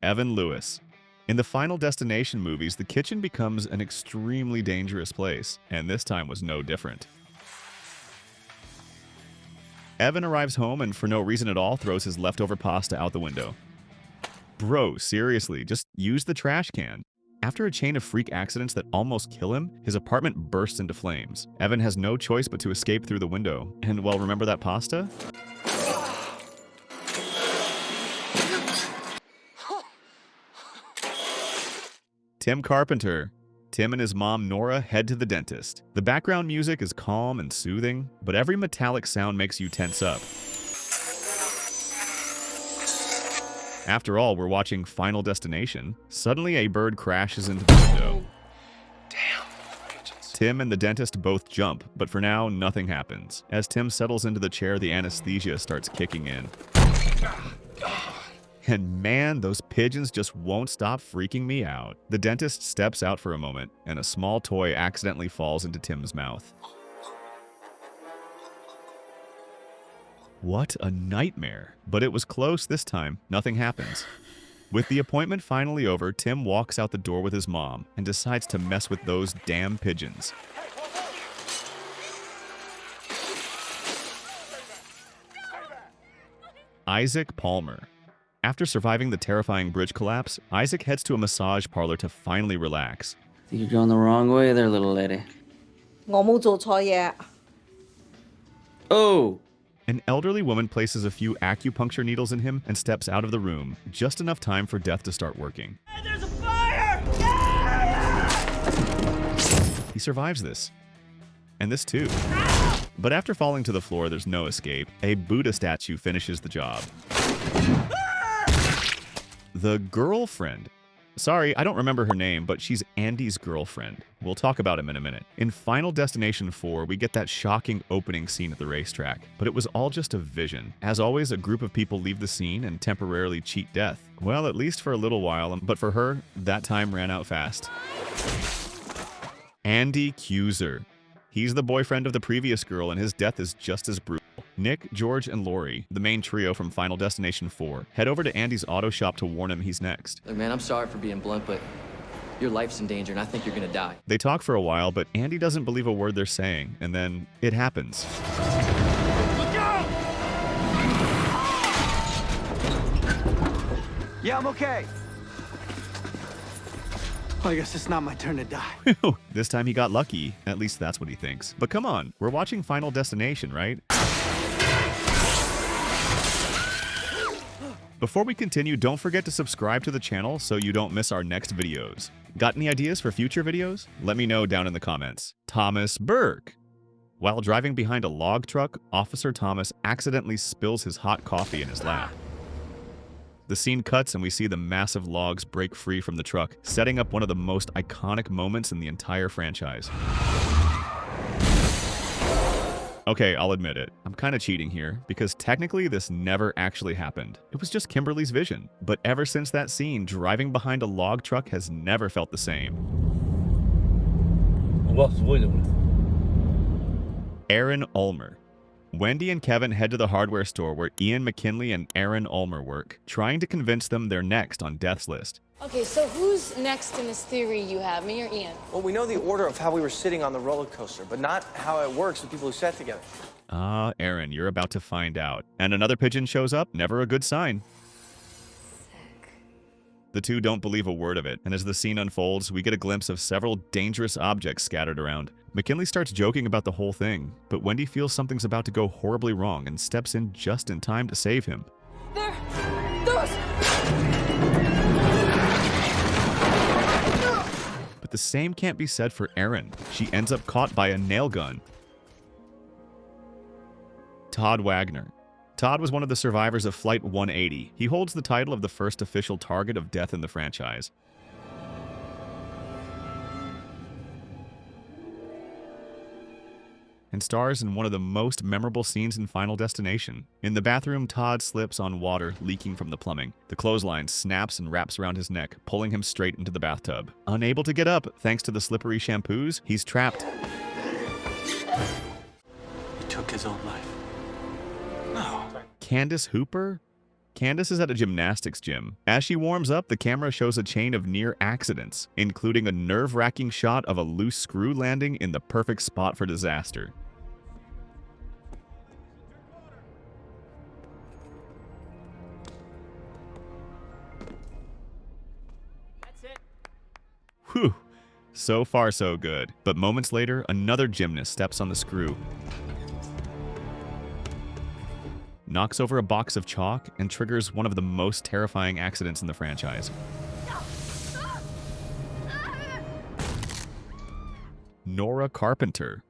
Evan Lewis. In the Final Destination movies, the kitchen becomes an extremely dangerous place, and this time was no different. Evan arrives home and for no reason at all throws his leftover pasta out the window. Bro, seriously, just use the trash can. After a chain of freak accidents that almost kill him, his apartment bursts into flames. Evan has no choice but to escape through the window. And well, remember that pasta? Tim Carpenter. Tim and his mom Nora head to the dentist. The background music is calm and soothing, but every metallic sound makes you tense up. After all, we're watching Final Destination. Suddenly, a bird crashes into the window. Damn. Tim and the dentist both jump, but for now, nothing happens. As Tim settles into the chair, the anesthesia starts kicking in. And man, those pigeons just won't stop freaking me out. The dentist steps out for a moment, and a small toy accidentally falls into Tim's mouth. What a nightmare. But it was close this time. Nothing happens. With the appointment finally over, Tim walks out the door with his mom and decides to mess with those damn pigeons. Isaac Palmer. After surviving the terrifying bridge collapse, Isaac heads to a massage parlor to finally relax. Think you're going the wrong way there, little lady. 我冇做錯嘢。 Oh! An elderly woman places a few acupuncture needles in him and steps out of the room, just enough time for death to start working. Hey, there's a fire! He survives this. And this too. But after falling to the floor, there's no escape. A Buddha statue finishes the job. The girlfriend. Sorry, I don't remember her name, but she's Andy's girlfriend. We'll talk about him in a minute. In Final Destination 4, we get that shocking opening scene at the racetrack, but it was all just a vision. As always, a group of people leave the scene and temporarily cheat death. Well, at least for a little while, but for her, that time ran out fast. Andy Kewzer. He's the boyfriend of the previous girl, and his death is just as brutal. Nick, George, and Lori, the main trio from Final Destination 4, head over to Andy's auto shop to warn him he's next. Look, man, I'm sorry for being blunt, but your life's in danger, and I think you're gonna die. They talk for a while, but Andy doesn't believe a word they're saying, and then it happens. Look out! Yeah, I'm okay. I guess it's not my turn to die. This time he got lucky. At least that's what he thinks. But come on, we're watching Final Destination, right? Before we continue, don't forget to subscribe to the channel so you don't miss our next videos. Got any ideas for future videos? Let me know down in the comments. Thomas Burke. While driving behind a log truck, Officer Thomas accidentally spills his hot coffee in his lap. The scene cuts and we see the massive logs break free from the truck, setting up one of the most iconic moments in the entire franchise. Okay, I'll admit it. I'm kind of cheating here, because technically this never actually happened. It was just Kimberly's vision. But ever since that scene, driving behind a log truck has never felt the same. Erin Ulmer. Wendy and Kevin head to the hardware store where Ian McKinley and Erin Ulmer work, trying to convince them they're next on Death's List. Okay, so who's next in this theory you have, me or Ian? Well, we know the order of how we were sitting on the roller coaster, but not how it works with people who sat together. Ah, Erin, you're about to find out. And another pigeon shows up, never a good sign. The two don't believe a word of it, and as the scene unfolds, we get a glimpse of several dangerous objects scattered around. McKinley starts joking about the whole thing, but Wendy feels something's about to go horribly wrong and steps in just in time to save him. There! Those! But the same can't be said for Erin. She ends up caught by a nail gun. Tod Waggner. Tod was one of the survivors of Flight 180. He holds the title of the first official target of death in the franchise. And stars in one of the most memorable scenes in Final Destination. In the bathroom, Tod slips on water leaking from the plumbing. The clothesline snaps and wraps around his neck, pulling him straight into the bathtub. Unable to get up, thanks to the slippery shampoos, he's trapped. He took his own life. No. Candice Hooper? Candice is at a gymnastics gym. As she warms up, the camera shows a chain of near accidents, including a nerve-wracking shot of a loose screw landing in the perfect spot for disaster. That's it. Whew. So far, so good. But moments later, another gymnast steps on the screw, knocks over a box of chalk, and triggers one of the most terrifying accidents in the franchise. Nora Carpenter.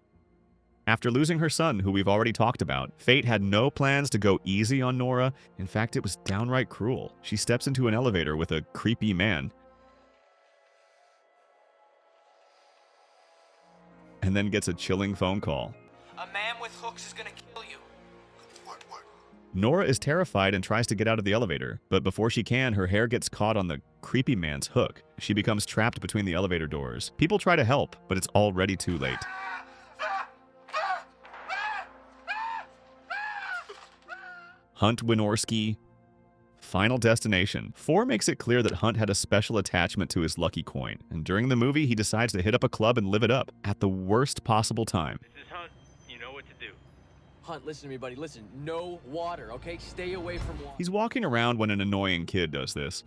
After losing her son, who we've already talked about, fate had no plans to go easy on Nora. In fact, it was downright cruel. She steps into an elevator with a creepy man, and then gets a chilling phone call. A man with hooks is gonna kill you. Nora is terrified and tries to get out of the elevator, but before she can, her hair gets caught on the creepy man's hook. She becomes trapped between the elevator doors. People try to help, but it's already too late. Hunt Wynorski. Final destination. 4 makes it clear that Hunt had a special attachment to his lucky coin, and during the movie, he decides to hit up a club and live it up at the worst possible time. This is Hunt. You know what to do. Hunt, listen to me, buddy. Listen, no water, okay? Stay away from water. He's walking around when an annoying kid does this.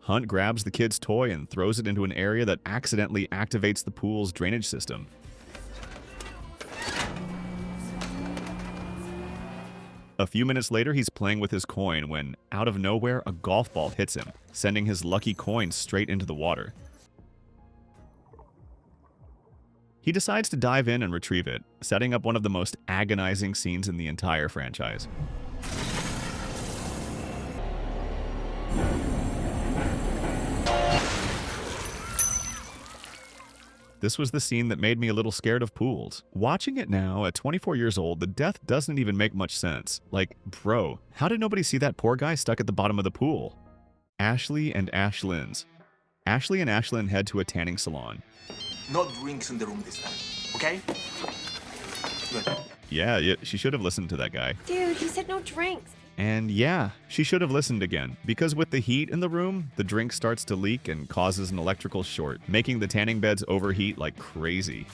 Hunt grabs the kid's toy and throws it into an area that accidentally activates the pool's drainage system. A few minutes later, he's playing with his coin when, out of nowhere, a golf ball hits him, sending his lucky coin straight into the water. He decides to dive in and retrieve it, setting up one of the most agonizing scenes in the entire franchise. This was the scene that made me a little scared of pools. Watching it now, at 24 years old, the death doesn't even make much sense. Like, bro, how did nobody see that poor guy stuck at the bottom of the pool? Ashley and Ashlyn's. Ashley and Ashlyn head to a tanning salon. No drinks in the room this time, okay? Good. Yeah, she should have listened to that guy. Dude, he said no drinks. And yeah, she should have listened again, because with the heat in the room, the drink starts to leak and causes an electrical short, making the tanning beds overheat like crazy.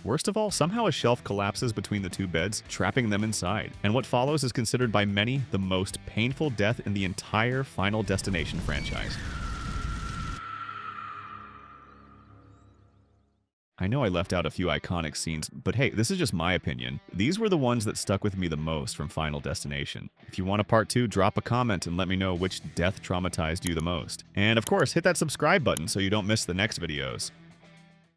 Worst of all, somehow a shelf collapses between the 2 beds, trapping them inside. And what follows is considered by many the most painful death in the entire Final Destination franchise. I know I left out a few iconic scenes, but hey, this is just my opinion. These were the ones that stuck with me the most from Final Destination. If you want a part 2, drop a comment and let me know which death traumatized you the most. And of course, hit that subscribe button so you don't miss the next videos.